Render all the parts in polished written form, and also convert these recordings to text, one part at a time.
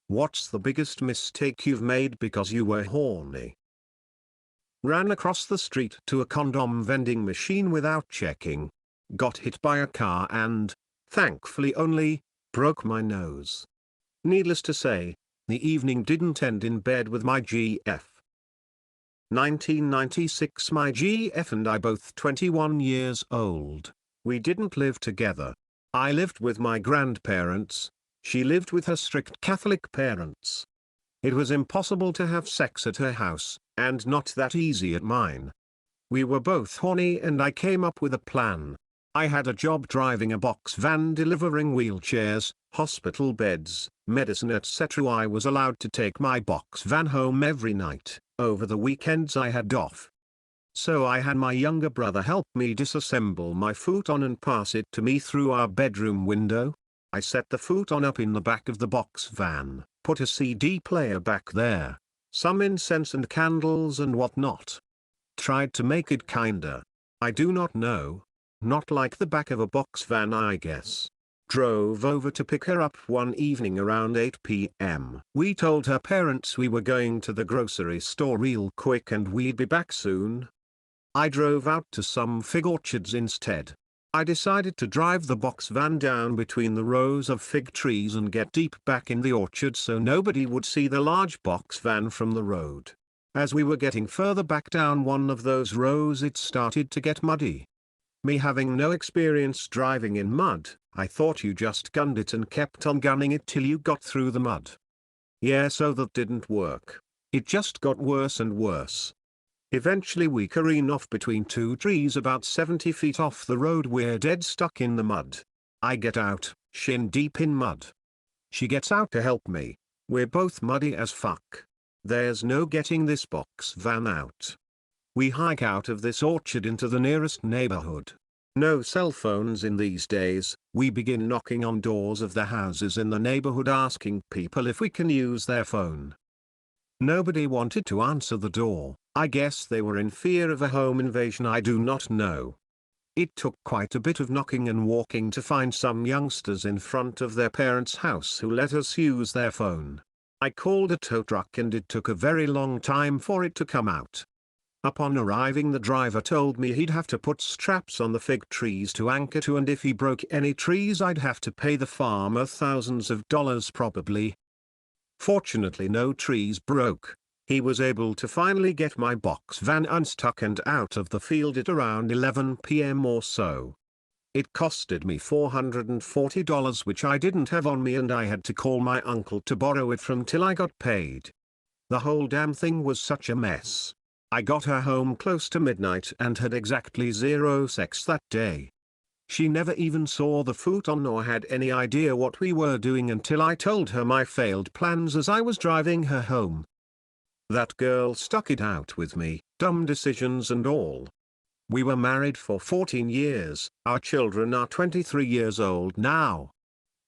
What's the biggest mistake you've made because you were horny? Ran across the street to a condom vending machine without checking. Got hit by a car and, thankfully only, broke my nose. Needless to say, the evening didn't end in bed with my GF. 1996. My GF and I both 21 years old. We didn't live together. I lived with my grandparents. She lived with her strict Catholic parents. It was impossible to have sex at her house, and not that easy at mine. We were both horny and I came up with a plan. I had a job driving a box van delivering wheelchairs, hospital beds, medicine etc. I was allowed to take my box van home every night. Over the weekends I had off. So I had my younger brother help me disassemble my futon and pass it to me through our bedroom window. I set the futon up in the back of the box van, put a CD player back there, some incense and candles and whatnot. Tried to make it kinda, I do not know, not like the back of a box van I guess. Drove over to pick her up one evening around 8 p.m. We told her parents we were going to the grocery store real quick and we'd be back soon. I drove out to some fig orchards instead. I decided to drive the box van down between the rows of fig trees and get deep back in the orchard so nobody would see the large box van from the road. As we were getting further back down one of those rows it started to get muddy. Me having no experience driving in mud, I thought you just gunned it and kept on gunning it till you got through the mud. Yeah, so that didn't work. It just got worse and worse. Eventually we careen off between two trees about 70 feet off the road. We're dead stuck in the mud. I get out, shin deep in mud. She gets out to help me. We're both muddy as fuck. There's no getting this box van out. We hike out of this orchard into the nearest neighborhood. No cell phones in these days. We begin knocking on doors of the houses in the neighborhood asking people if we can use their phone. Nobody wanted to answer the door. I guess they were in fear of a home invasion, I do not know. It took quite a bit of knocking and walking to find some youngsters in front of their parents' house who let us use their phone. I called a tow truck and it took a very long time for it to come out. Upon arriving the driver told me he'd have to put straps on the fig trees to anchor to, and if he broke any trees I'd have to pay the farmer thousands of dollars probably. Fortunately no trees broke. He was able to finally get my box van unstuck and out of the field at around 11 p.m. or so. It costed me $440 which I didn't have on me and I had to call my uncle to borrow it from till I got paid. The whole damn thing was such a mess. I got her home close to midnight and had exactly zero sex that day. She never even saw the futon or had any idea what we were doing until I told her my failed plans as I was driving her home. That girl stuck it out with me, dumb decisions and all. We were married for 14 years, our children are 23 years old now.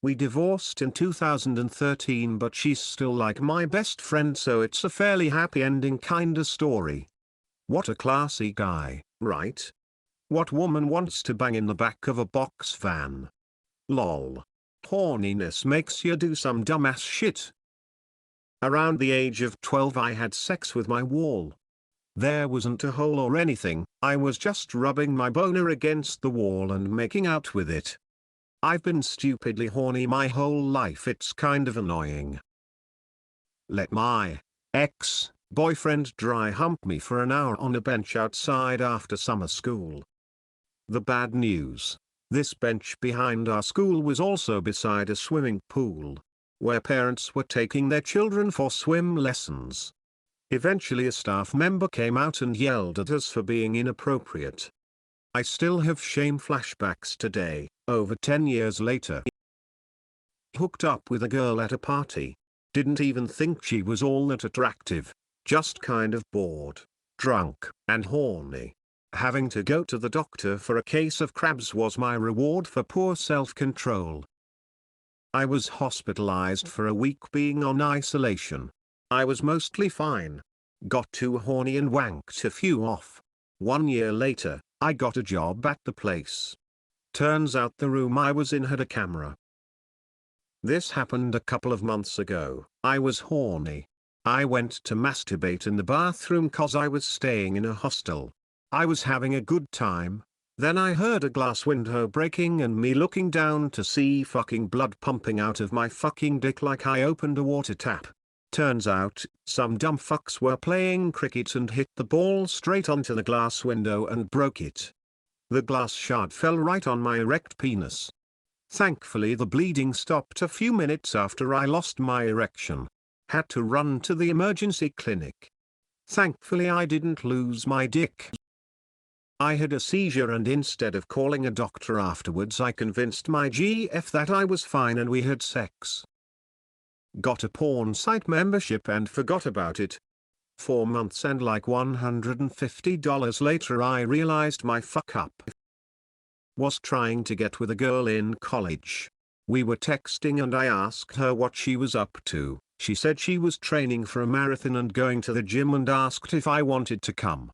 We divorced in 2013 but she's still like my best friend, so it's a fairly happy ending kinda story. What a classy guy, right? What woman wants to bang in the back of a box van? Lol. Horniness makes you do some dumbass shit. Around the age of 12 I had sex with my wall. There wasn't a hole or anything, I was just rubbing my boner against the wall and making out with it. I've been stupidly horny my whole life, it's kind of annoying. Let my ex-boyfriend dry hump me for an hour on a bench outside after summer school. The bad news: this bench behind our school was also beside a swimming pool, where parents were taking their children for swim lessons. Eventually a staff member came out and yelled at us for being inappropriate. I still have shame flashbacks today, over 10 years later. Hooked up with a girl at a party. Didn't even think she was all that attractive, just kind of bored, drunk, and horny. Having to go to the doctor for a case of crabs was my reward for poor self-control. I was hospitalized for a week being on isolation. I was mostly fine. Got too horny and wanked a few off. 1 year later, I got a job at the place. Turns out the room I was in had a camera. This happened a couple of months ago. I was horny. I went to masturbate in the bathroom cause I was staying in a hostel. I was having a good time. Then I heard a glass window breaking and me looking down to see fucking blood pumping out of my fucking dick like I opened a water tap. Turns out, some dumb fucks were playing cricket and hit the ball straight onto the glass window and broke it. The glass shard fell right on my erect penis. Thankfully the bleeding stopped a few minutes after I lost my erection. Had to run to the emergency clinic. Thankfully I didn't lose my dick. I had a seizure and instead of calling a doctor afterwards I convinced my GF that I was fine and we had sex. Got a porn site membership and forgot about it. 4 months and like $150 later I realized my fuck up. Was trying to get with a girl in college. We were texting and I asked her what she was up to. She said she was training for a marathon and going to the gym and asked if I wanted to come.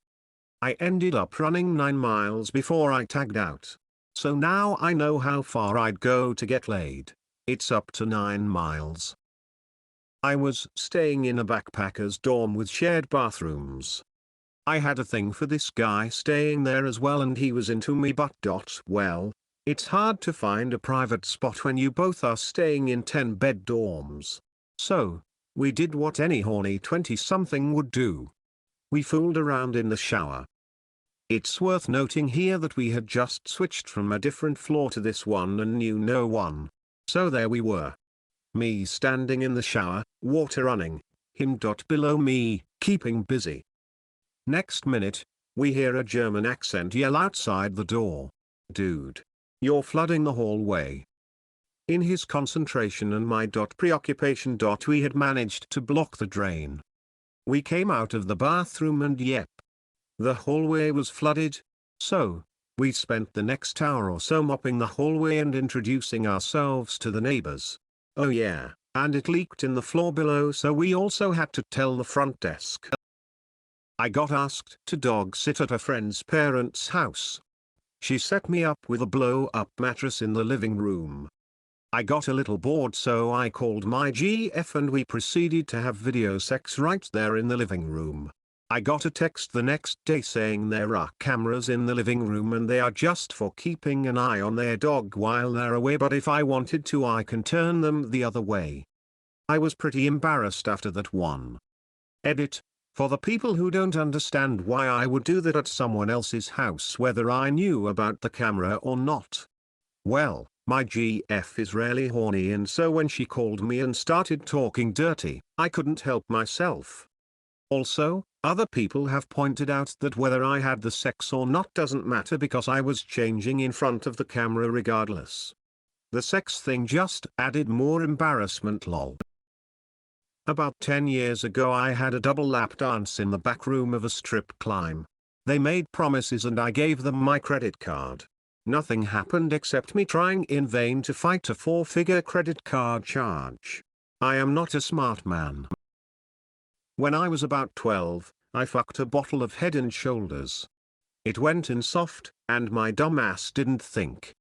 I ended up running 9 miles before I tagged out. So now I know how far I'd go to get laid. It's up to 9 miles. I was staying in a backpacker's dorm with shared bathrooms. I had a thing for this guy staying there as well and he was into me but well, it's hard to find a private spot when you both are staying in 10-bed dorms. So, we did what any horny 20-something would do. We fooled around in the shower. It's worth noting here that we had just switched from a different floor to this one and knew no one. So there we were. Me standing in the shower, water running, him below me, keeping busy. Next minute, we hear a German accent yell outside the door. Dude. You're flooding the hallway. In his concentration and my preoccupation we had managed to block the drain. We came out of the bathroom and yep. The hallway was flooded. So, we spent the next hour or so mopping the hallway and introducing ourselves to the neighbors. Oh yeah, and it leaked in the floor below so we also had to tell the front desk. I got asked to dog sit at a friend's parents' house. She set me up with a blow-up mattress in the living room. I got a little bored so I called my GF and we proceeded to have video sex right there in the living room. I got a text the next day saying there are cameras in the living room and they are just for keeping an eye on their dog while they're away, but if I wanted to I can turn them the other way. I was pretty embarrassed after that one. Edit. For the people who don't understand why I would do that at someone else's house whether I knew about the camera or not. Well, my GF is rarely horny and so when she called me and started talking dirty, I couldn't help myself. Also, other people have pointed out that whether I had the sex or not doesn't matter because I was changing in front of the camera regardless. The sex thing just added more embarrassment lol. About 10 years ago I had a double lap dance in the back room of a strip climb. They made promises and I gave them my credit card. Nothing happened except me trying in vain to fight a 4-figure credit card charge. I am not a smart man. When I was about 12, I fucked a bottle of Head and Shoulders. It went in soft, and my dumb ass didn't think.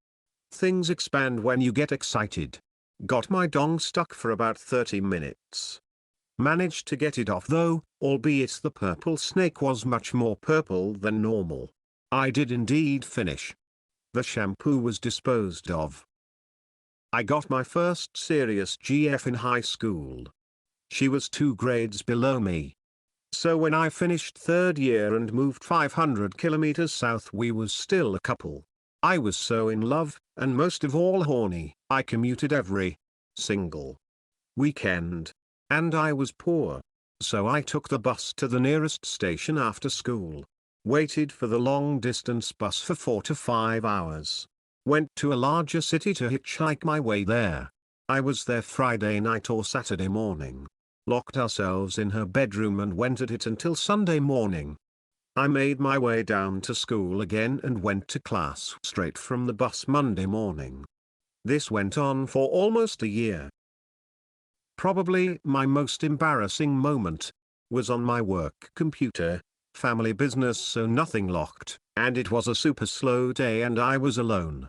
Things expand when you get excited. Got my dong stuck for about 30 minutes. Managed to get it off though, albeit the purple snake was much more purple than normal. I did indeed finish. The shampoo was disposed of. I got my first serious GF in high school. She was 2 grades below me. So when I finished 3rd year and moved 500 kilometers south we was still a couple. I was so in love, and most of all horny, I commuted every single weekend. And I was poor. So I took the bus to the nearest station after school. Waited for the long-distance bus for 4 to 5 hours. Went to a larger city to hitchhike my way there. I was there Friday night or Saturday morning. Locked ourselves in her bedroom and went at it until Sunday morning. I made my way down to school again and went to class straight from the bus Monday morning. This went on for almost a year. Probably my most embarrassing moment was on my work computer, family business so nothing locked, and it was a super slow day and I was alone.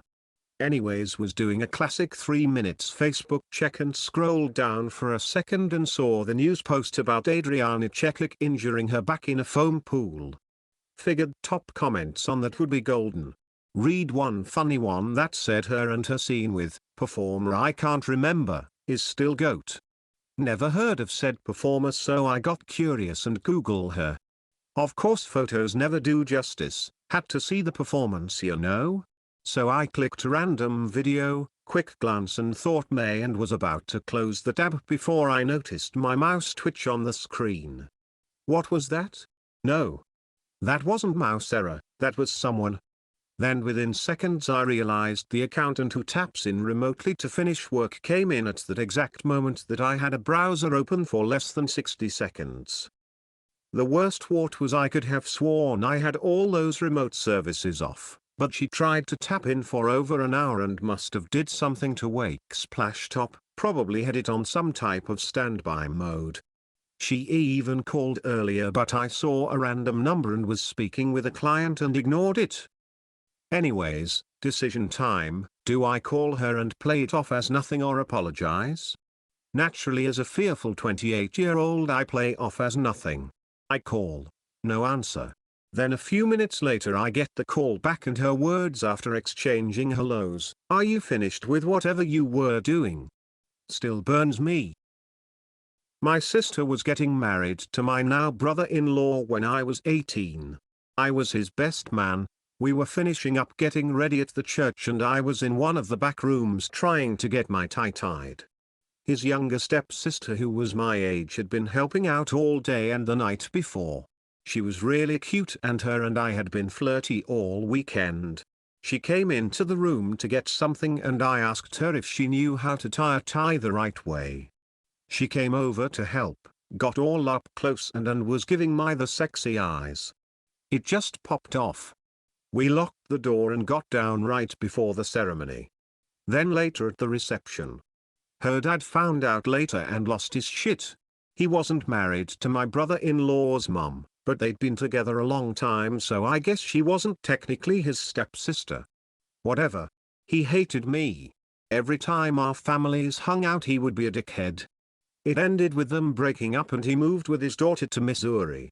Anyways, was doing a classic 3 minutes Facebook check and scrolled down for a second and saw the news post about Adriana Cheklik injuring her back in a foam pool. Figured top comments on that would be golden. Read one funny one that said her and her scene with performer I can't remember is still GOAT. Never heard of said performer, so I got curious and Google her. Of course photos never do justice, had to see the performance, you know? So I clicked random video, quick glance and thought May, and was about to close the tab before I noticed my mouse twitch on the screen. What was that? No. That wasn't mouse error, that was someone. Then within seconds I realized the accountant who taps in remotely to finish work came in at that exact moment that I had a browser open for less than 60 seconds. The worst wart was I could have sworn I had all those remote services off, but she tried to tap in for over an hour and must have did something to wake Splashtop, probably had it on some type of standby mode. She even called earlier, but I saw a random number and was speaking with a client and ignored it. Anyways, decision time, do I call her and play it off as nothing or apologize? Naturally, as a fearful 28-year-old, I play off as nothing. I call. No answer. Then a few minutes later I get the call back and her words after exchanging hellos, "Are you finished with whatever you were doing?" Still burns me. My sister was getting married to my now brother-in-law when I was 18. I was his best man. We were finishing up getting ready at the church and I was in one of the back rooms trying to get my tie tied. His younger stepsister, who was my age, had been helping out all day and the night before. She was really cute and her and I had been flirty all weekend. She came into the room to get something and I asked her if she knew how to tie a tie the right way. She came over to help, got all up close and was giving me the sexy eyes. It just popped off. We locked the door and got down right before the ceremony. Then later at the reception. Her dad found out later and lost his shit. He wasn't married to my brother-in-law's mum, but they'd been together a long time, so I guess she wasn't technically his stepsister. Whatever. He hated me. Every time our families hung out he would be a dickhead. It ended with them breaking up and he moved with his daughter to Missouri.